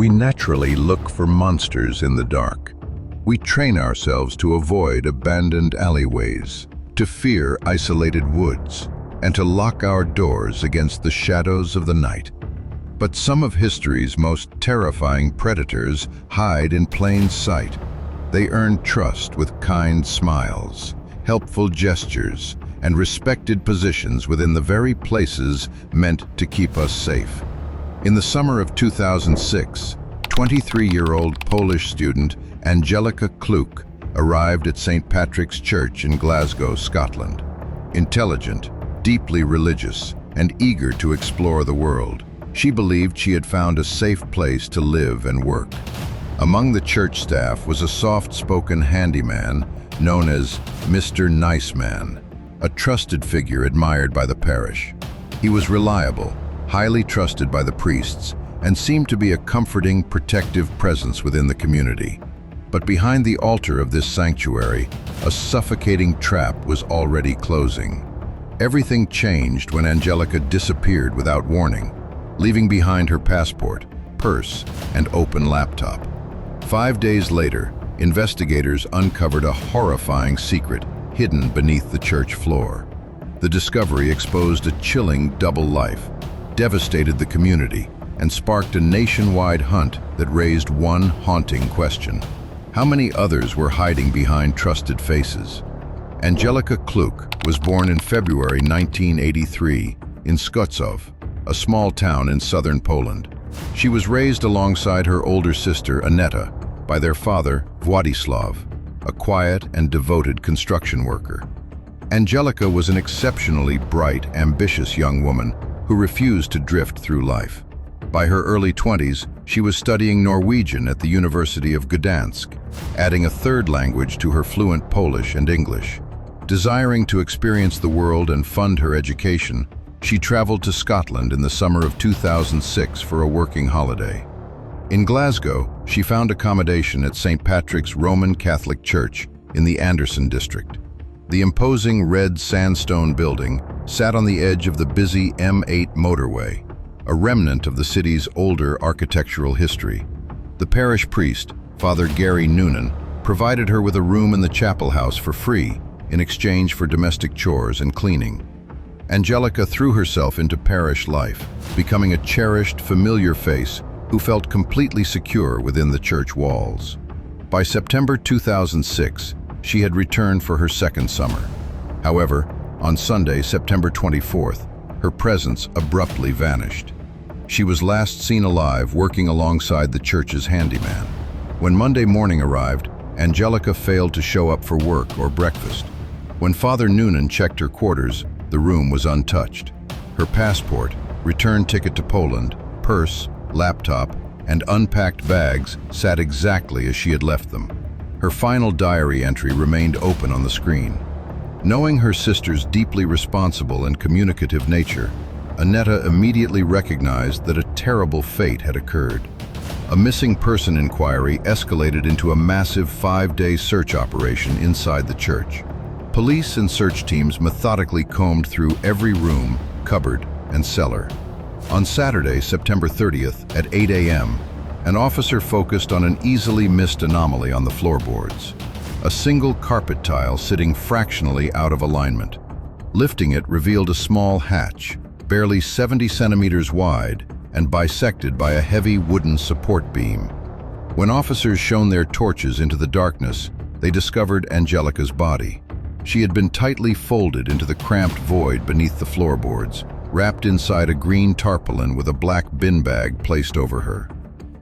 We naturally look for monsters in the dark. We train ourselves to avoid abandoned alleyways, to fear isolated woods, and to lock our doors against the shadows of the night. But some of history's most terrifying predators hide in plain sight. They earn trust with kind smiles, helpful gestures, and respected positions within the very places meant to keep us safe. In the summer of 2006, 23-year-old Polish student Angelica Kluk arrived at St. Patrick's Church in Glasgow, Scotland. Intelligent, deeply religious, and eager to explore the world, she believed she had found a safe place to live and work. Among the church staff was a soft-spoken handyman known as Mr. Nice Man, a trusted figure admired by the parish. He was reliable, highly trusted by the priests, and seemed to be a comforting, protective presence within the community. But behind the altar of this sanctuary, a suffocating trap was already closing. Everything changed when Angelica disappeared without warning, leaving behind her passport, purse, and open laptop. 5 days later, investigators uncovered a horrifying secret hidden beneath the church floor. The discovery exposed a chilling double life, devastated the community, and sparked a nationwide hunt that raised one haunting question. How many others were hiding behind trusted faces? Angelica Kluk was born in February 1983 in Skoczów, a small town in southern Poland. She was raised alongside her older sister, Aneta, by their father, Władysław, a quiet and devoted construction worker. Angelica was an exceptionally bright, ambitious young woman who refused to drift through life. By her early 20s, she was studying Norwegian at the University of Gdansk, adding a third language to her fluent Polish and English. Desiring to experience the world and fund her education, she traveled to Scotland in the summer of 2006 for a working holiday. In Glasgow, she found accommodation at St. Patrick's Roman Catholic Church in the Anderson district. The imposing red sandstone building sat on the edge of the busy M8 motorway, a remnant of the city's older architectural history. The parish priest, Father Gary Noonan, provided her with a room in the chapel house for free in exchange for domestic chores and cleaning. Angelica threw herself into parish life, becoming a cherished, familiar face who felt completely secure within the church walls. By September 2006, she had returned for her second summer. However, on Sunday, September 24th, her presence abruptly vanished. She was last seen alive working alongside the church's handyman. When Monday morning arrived, Angelica failed to show up for work or breakfast. When Father Noonan checked her quarters, the room was untouched. Her passport, return ticket to Poland, purse, laptop, and unpacked bags sat exactly as she had left them. Her final diary entry remained open on the screen. Knowing her sister's deeply responsible and communicative nature, Aneta immediately recognized that a terrible fate had occurred. A missing person inquiry escalated into a massive 5-day search operation inside the church. Police and search teams methodically combed through every room, cupboard, and cellar. On Saturday, September 30th, at 8 a.m., an officer focused on an easily missed anomaly on the floorboards. A single carpet tile sitting fractionally out of alignment. Lifting it revealed a small hatch, barely 70 centimeters wide and bisected by a heavy wooden support beam. When officers shone their torches into the darkness, they discovered Angelica's body. She had been tightly folded into the cramped void beneath the floorboards, wrapped inside a green tarpaulin with a black bin bag placed over her.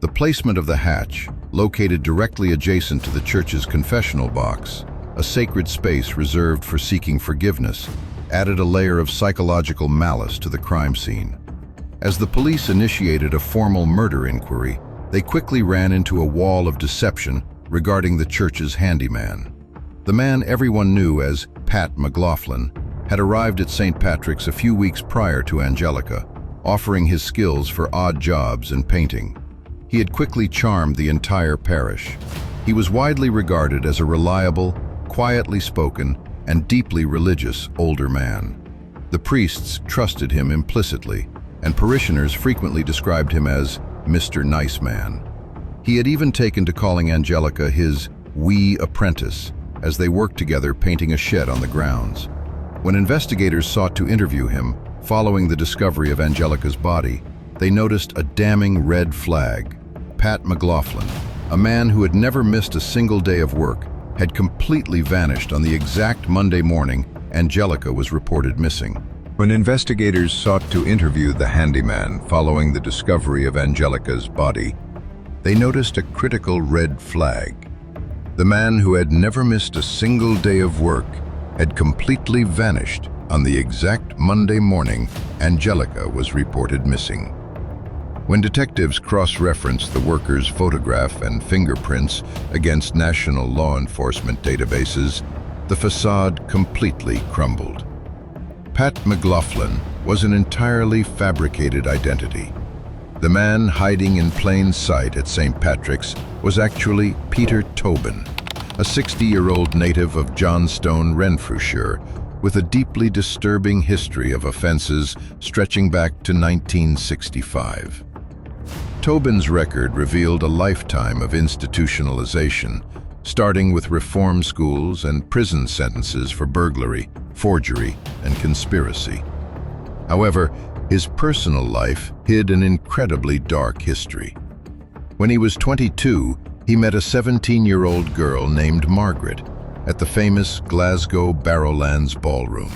The placement of the hatch, located directly adjacent to the church's confessional box, a sacred space reserved for seeking forgiveness, added a layer of psychological malice to the crime scene. As the police initiated a formal murder inquiry, they quickly ran into a wall of deception regarding the church's handyman. The man everyone knew as Pat McLaughlin had arrived at St. Patrick's a few weeks prior to Angelica, offering his skills for odd jobs and painting. He had quickly charmed the entire parish. He was widely regarded as a reliable, quietly spoken, and deeply religious older man. The priests trusted him implicitly, and parishioners frequently described him as Mr. Nice Man. He had even taken to calling Angelica his wee apprentice as they worked together painting a shed on the grounds. When investigators sought to interview him following the discovery of Angelica's body, they noticed a damning red flag. Pat McLaughlin, a man who had never missed a single day of work, had completely vanished on the exact Monday morning Angelica was reported missing. When investigators sought to interview the handyman following the discovery of Angelica's body, they noticed a critical red flag. The man who had never missed a single day of work had completely vanished on the exact Monday morning Angelica was reported missing. When detectives cross-referenced the worker's photograph and fingerprints against national law enforcement databases, the facade completely crumbled. Pat McLaughlin was an entirely fabricated identity. The man hiding in plain sight at St. Patrick's was actually Peter Tobin, a 60-year-old native of Johnstone, Renfrewshire, with a deeply disturbing history of offenses stretching back to 1965. Tobin's record revealed a lifetime of institutionalization, starting with reform schools and prison sentences for burglary, forgery, and conspiracy. However, his personal life hid an incredibly dark history. When he was 22, he met a 17-year-old girl named Margaret at the famous Glasgow Barrowlands ballroom.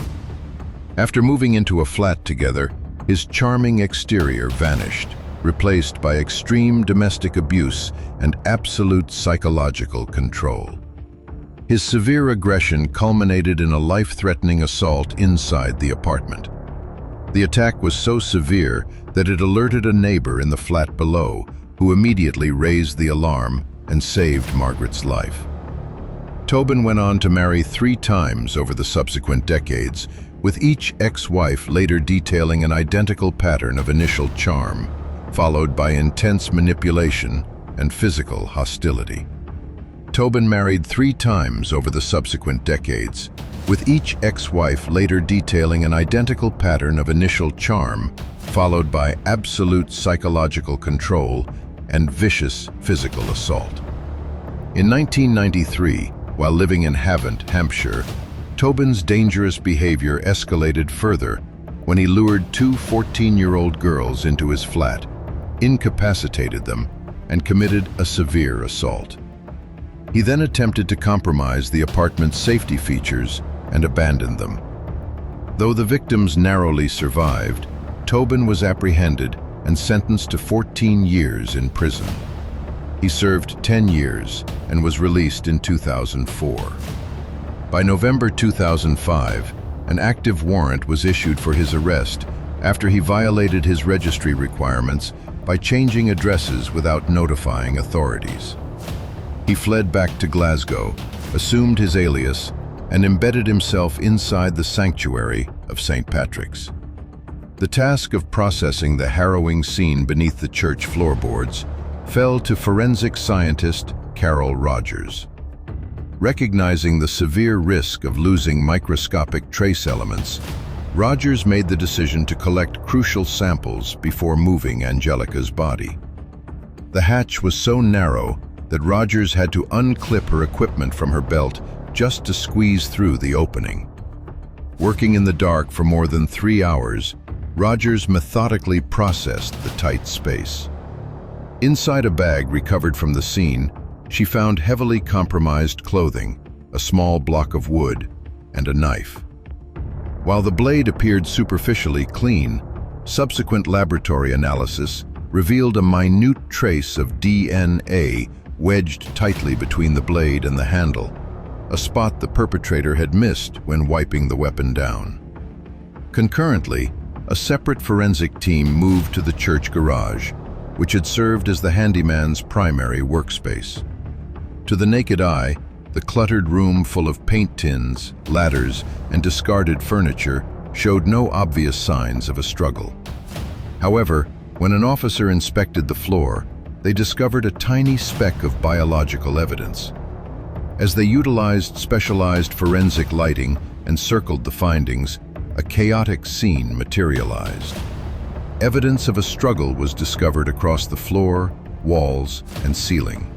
After moving into a flat together, his charming exterior vanished, replaced by extreme domestic abuse and absolute psychological control. His severe aggression culminated in a life-threatening assault inside the apartment. The attack was so severe that it alerted a neighbor in the flat below, who immediately raised the alarm and saved Margaret's life. Tobin went on to marry 3 times over the subsequent decades, with each ex-wife later detailing an identical pattern of initial charm, followed by intense manipulation and physical hostility. Tobin married 3 times over the subsequent decades, with each ex-wife later detailing an identical pattern of initial charm, followed by absolute psychological control and vicious physical assault. In 1993, while living in Havant, Hampshire, Tobin's dangerous behavior escalated further when he lured 2 14-year-old girls into his flat, incapacitated them, and committed a severe assault. He then attempted to compromise the apartment's safety features and abandoned them. Though the victims narrowly survived, Tobin was apprehended and sentenced to 14 years in prison. He served 10 years and was released in 2004. By November 2005, an active warrant was issued for his arrest after he violated his registry requirements by changing addresses without notifying authorities. He fled back to Glasgow, assumed his alias, and embedded himself inside the sanctuary of St. Patrick's. The task of processing the harrowing scene beneath the church floorboards fell to forensic scientist Carol Rogers. Recognizing the severe risk of losing microscopic trace elements, Rogers made the decision to collect crucial samples before moving Angelica's body. The hatch was so narrow that Rogers had to unclip her equipment from her belt just to squeeze through the opening. Working in the dark for more than 3 hours, Rogers methodically processed the tight space. Inside a bag recovered from the scene, she found heavily compromised clothing, a small block of wood, and a knife. While the blade appeared superficially clean, subsequent laboratory analysis revealed a minute trace of DNA wedged tightly between the blade and the handle, a spot the perpetrator had missed when wiping the weapon down. Concurrently, a separate forensic team moved to the church garage, which had served as the handyman's primary workspace. To the naked eye, the cluttered room full of paint tins, ladders, and discarded furniture showed no obvious signs of a struggle. However, when an officer inspected the floor, they discovered a tiny speck of biological evidence. As they utilized specialized forensic lighting and circled the findings, a chaotic scene materialized. Evidence of a struggle was discovered across the floor, walls, and ceiling.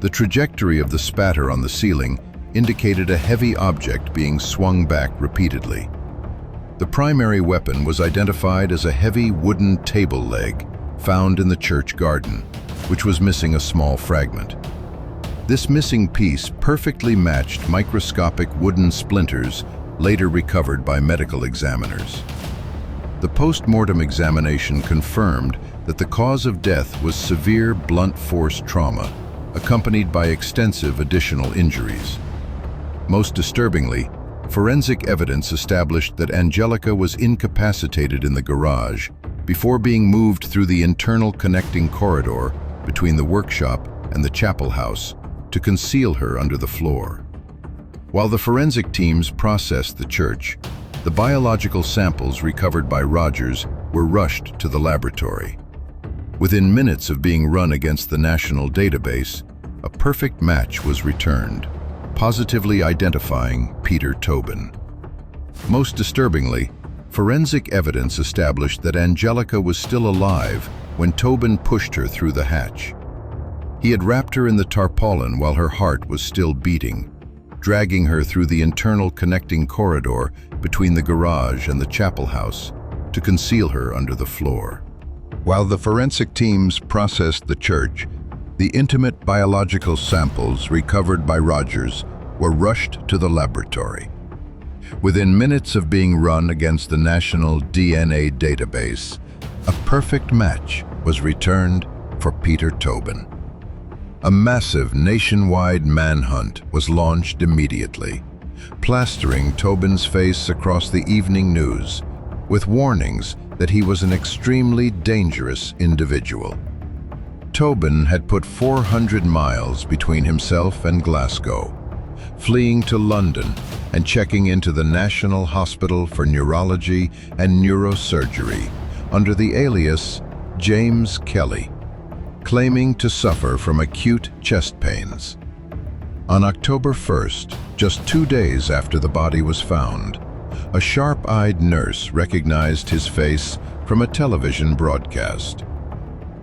The trajectory of the spatter on the ceiling indicated a heavy object being swung back repeatedly. The primary weapon was identified as a heavy wooden table leg found in the church garden, which was missing a small fragment. This missing piece perfectly matched microscopic wooden splinters later recovered by medical examiners. The post-mortem examination confirmed that the cause of death was severe blunt force trauma, accompanied by extensive additional injuries. Most disturbingly, forensic evidence established that Angelica was incapacitated in the garage before being moved through the internal connecting corridor between the workshop and the chapel house to conceal her under the floor. While the forensic teams processed the church, the biological samples recovered by Rogers were rushed to the laboratory. Within minutes of being run against the national database, a perfect match was returned, positively identifying Peter Tobin. Most disturbingly, forensic evidence established that Angelica was still alive when Tobin pushed her through the hatch. He had wrapped her in the tarpaulin while her heart was still beating, dragging her through the internal connecting corridor between the garage and the chapel house to conceal her under the floor. While the forensic teams processed the church, the intimate biological samples recovered by Rogers were rushed to the laboratory. Within minutes of being run against the national DNA database, a perfect match was returned for Peter Tobin. A massive nationwide manhunt was launched immediately, plastering Tobin's face across the evening news with warnings that he was an extremely dangerous individual. Tobin had put 400 miles between himself and Glasgow, fleeing to London and checking into the National Hospital for Neurology and Neurosurgery under the alias James Kelly, claiming to suffer from acute chest pains. On October 1st, just 2 days after the body was found, a sharp-eyed nurse recognized his face from a television broadcast.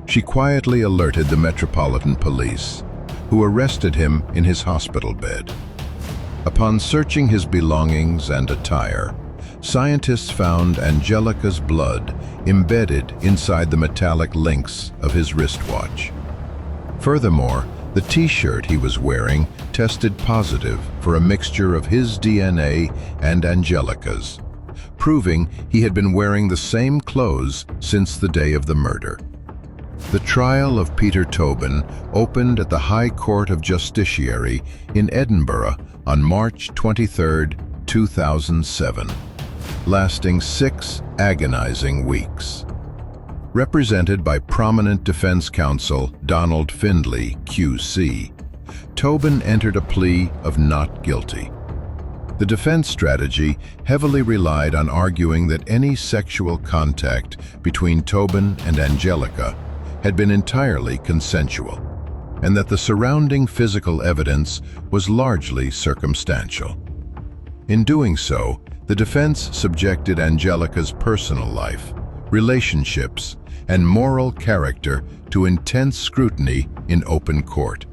She quietly alerted the Metropolitan Police, who arrested him in his hospital bed. Upon searching his belongings and attire, scientists found Angelica's blood embedded inside the metallic links of his wristwatch. Furthermore, the t-shirt he was wearing tested positive for a mixture of his DNA and Angelica's, proving he had been wearing the same clothes since the day of the murder. The trial of Peter Tobin opened at the High Court of Justiciary in Edinburgh on March 23, 2007, lasting 6 agonizing weeks. Represented by prominent defense counsel Donald Findlay, QC, Tobin entered a plea of not guilty. The defense strategy heavily relied on arguing that any sexual contact between Tobin and Angelica had been entirely consensual, and that the surrounding physical evidence was largely circumstantial. In doing so, the defense subjected Angelica's personal life, relationships, and moral character to intense scrutiny in open court,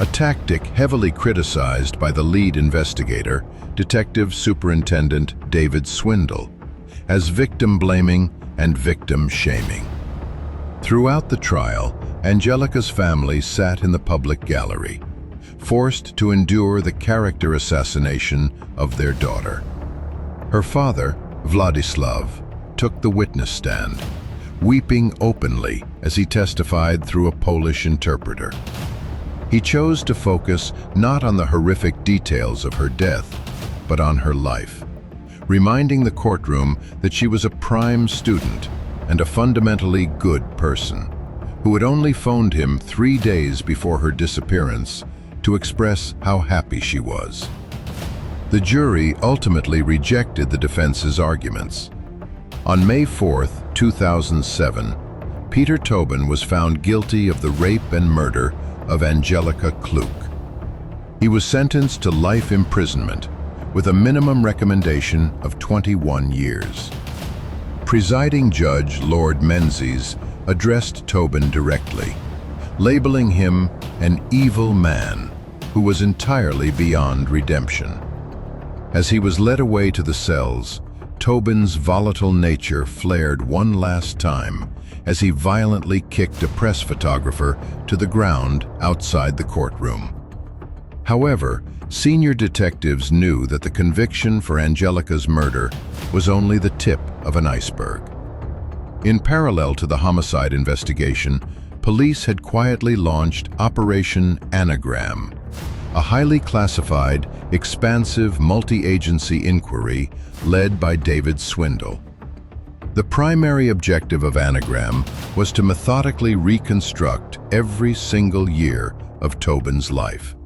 a tactic heavily criticized by the lead investigator, Detective Superintendent David Swindle, as victim-blaming and victim-shaming. Throughout the trial, Angelica's family sat in the public gallery, forced to endure the character assassination of their daughter. Her father, Vladislav, took the witness stand, weeping openly as he testified through a Polish interpreter. He chose to focus not on the horrific details of her death, but on her life, reminding the courtroom that she was a prime student and a fundamentally good person, who had only phoned him 3 days before her disappearance to express how happy she was. The jury ultimately rejected the defense's arguments. On May 4, 2007, Peter Tobin was found guilty of the rape and murder of Angelica Kluk. He was sentenced to life imprisonment with a minimum recommendation of 21 years. Presiding Judge Lord Menzies addressed Tobin directly, labeling him an evil man who was entirely beyond redemption. As he was led away to the cells, Tobin's volatile nature flared one last time as he violently kicked a press photographer to the ground outside the courtroom. However, senior detectives knew that the conviction for Angelica's murder was only the tip of an iceberg. In parallel to the homicide investigation, police had quietly launched Operation Anagram, a highly classified, expansive multi-agency inquiry led by David Swindle. The primary objective of Anagram was to methodically reconstruct every single year of Tobin's life.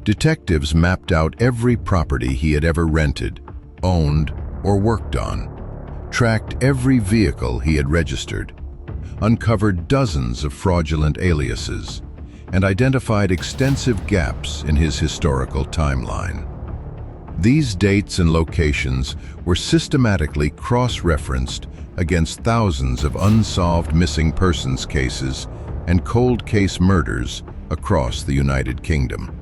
Detectives mapped out every property he had ever rented, owned, or worked on, tracked every vehicle he had registered, uncovered dozens of fraudulent aliases, and identified extensive gaps in his historical timeline. These dates and locations were systematically cross-referenced against thousands of unsolved missing persons cases and cold case murders across the United Kingdom.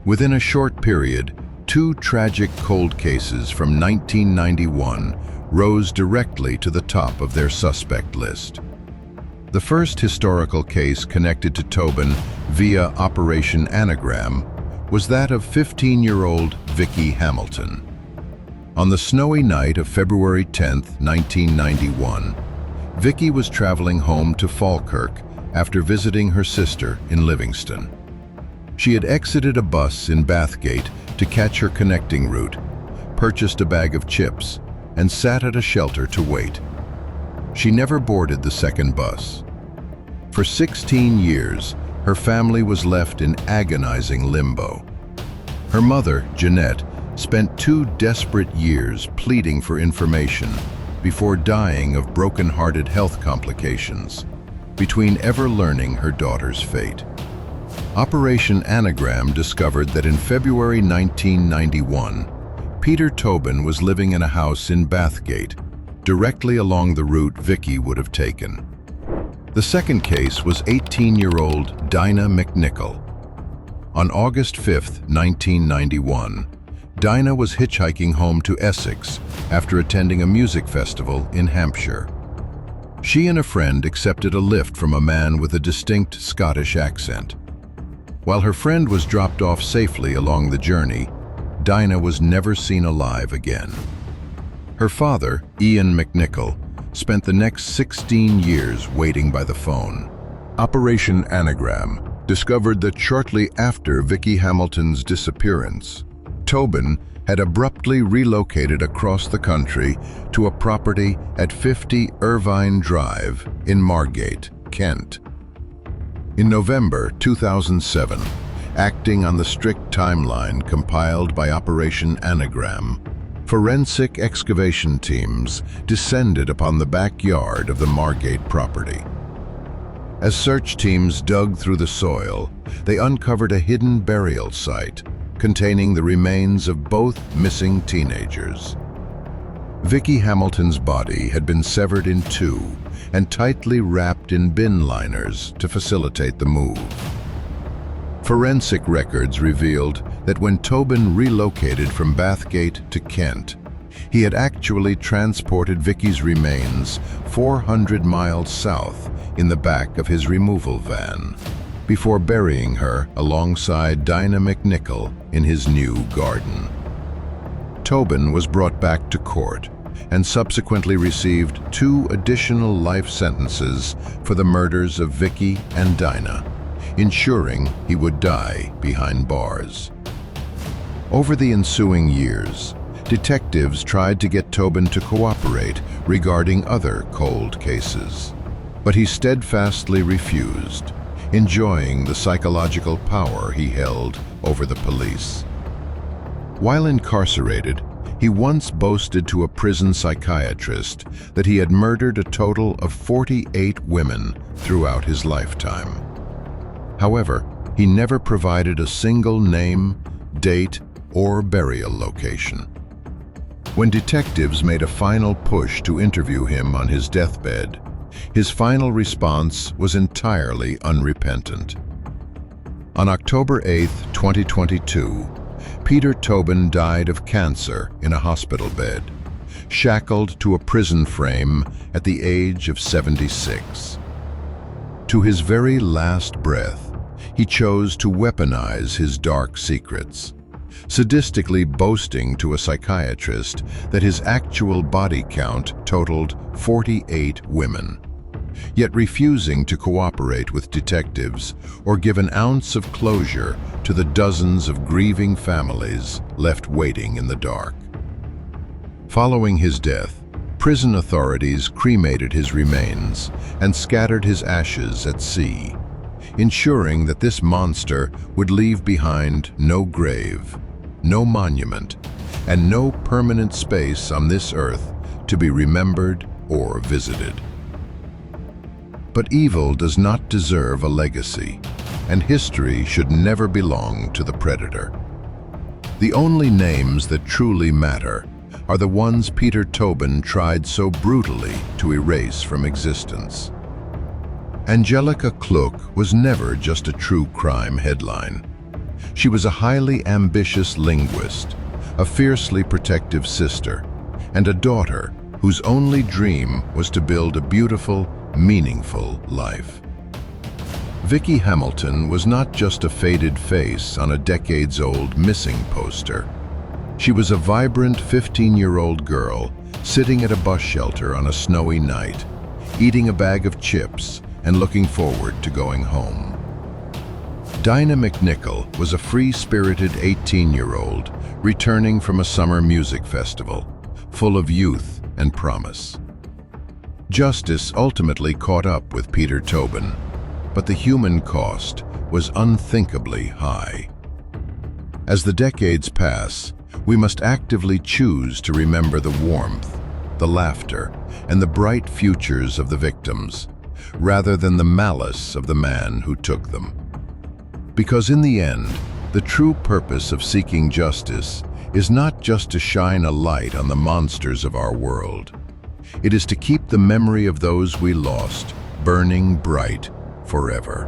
Within a short period, 2 tragic cold cases from 1991 rose directly to the top of their suspect list. The first historical case connected to Tobin via Operation Anagram was that of 15-year-old Vicky Hamilton. On the snowy night of February 10, 1991, Vicky was traveling home to Falkirk after visiting her sister in Livingston. She had exited a bus in Bathgate to catch her connecting route, purchased a bag of chips, and sat at a shelter to wait. She never boarded the second bus. For 16 years, her family was left in agonizing limbo. Her mother, Jeanette, spent 2 desperate years pleading for information before dying of broken-hearted health complications, between ever learning her daughter's fate. Operation Anagram discovered that in February 1991, Peter Tobin was living in a house in Bathgate, directly along the route Vicky would have taken. The second case was 18-year-old Dinah McNichol. On August 5, 1991, Dinah was hitchhiking home to Essex after attending a music festival in Hampshire. She and a friend accepted a lift from a man with a distinct Scottish accent. While her friend was dropped off safely along the journey, Dinah was never seen alive again. Her father, Ian McNichol, spent the next 16 years waiting by the phone. Operation Anagram discovered that shortly after Vicky Hamilton's disappearance, Tobin had abruptly relocated across the country to a property at 50 Irvine Drive in Margate, Kent. In November 2007, acting on the strict timeline compiled by Operation Anagram, forensic excavation teams descended upon the backyard of the Margate property. As search teams dug through the soil, they uncovered a hidden burial site containing the remains of both missing teenagers. Vicky Hamilton's body had been severed in 2 and tightly wrapped in bin liners to facilitate the move. Forensic records revealed that when Tobin relocated from Bathgate to Kent, he had actually transported Vicky's remains 400 miles south in the back of his removal van, before burying her alongside Dinah McNichol in his new garden. Tobin was brought back to court and subsequently received 2 additional life sentences for the murders of Vicky and Dinah, ensuring he would die behind bars. Over the ensuing years, detectives tried to get Tobin to cooperate regarding other cold cases, but he steadfastly refused, enjoying the psychological power he held over the police. While incarcerated, he once boasted to a prison psychiatrist that he had murdered a total of 48 women throughout his lifetime. However, he never provided a single name, date, or burial location. When detectives made a final push to interview him on his deathbed, His final response was entirely unrepentant. On October 8, 2022, Peter Tobin died of cancer in a hospital bed, shackled to a prison frame at the age of 76. To his very last breath, he chose to weaponize his dark secrets, sadistically boasting to a psychiatrist that his actual body count totaled 48 women, yet refusing to cooperate with detectives or give an ounce of closure to the dozens of grieving families left waiting in the dark. Following his death, prison authorities cremated his remains and scattered his ashes at sea, ensuring that this monster would leave behind no grave, no monument, and no permanent space on this earth to be remembered or visited. But evil does not deserve a legacy, and history should never belong to the predator. The only names that truly matter are the ones Peter Tobin tried so brutally to erase from existence. Angelica Kluk was never just a true crime headline. She was a highly ambitious linguist, a fiercely protective sister, and a daughter whose only dream was to build a beautiful, meaningful life. Vicky Hamilton was not just a faded face on a decades-old missing poster. She was a vibrant 15-year-old girl sitting at a bus shelter on a snowy night, eating a bag of chips and looking forward to going home. Dinah McNichol was a free-spirited 18-year-old returning from a summer music festival, full of youth and promise. Justice ultimately caught up with Peter Tobin, but the human cost was unthinkably high. As the decades pass, we must actively choose to remember the warmth, the laughter, and the bright futures of the victims, rather than the malice of the man who took them. Because in the end, the true purpose of seeking justice is not just to shine a light on the monsters of our world. It is to keep the memory of those we lost burning bright forever.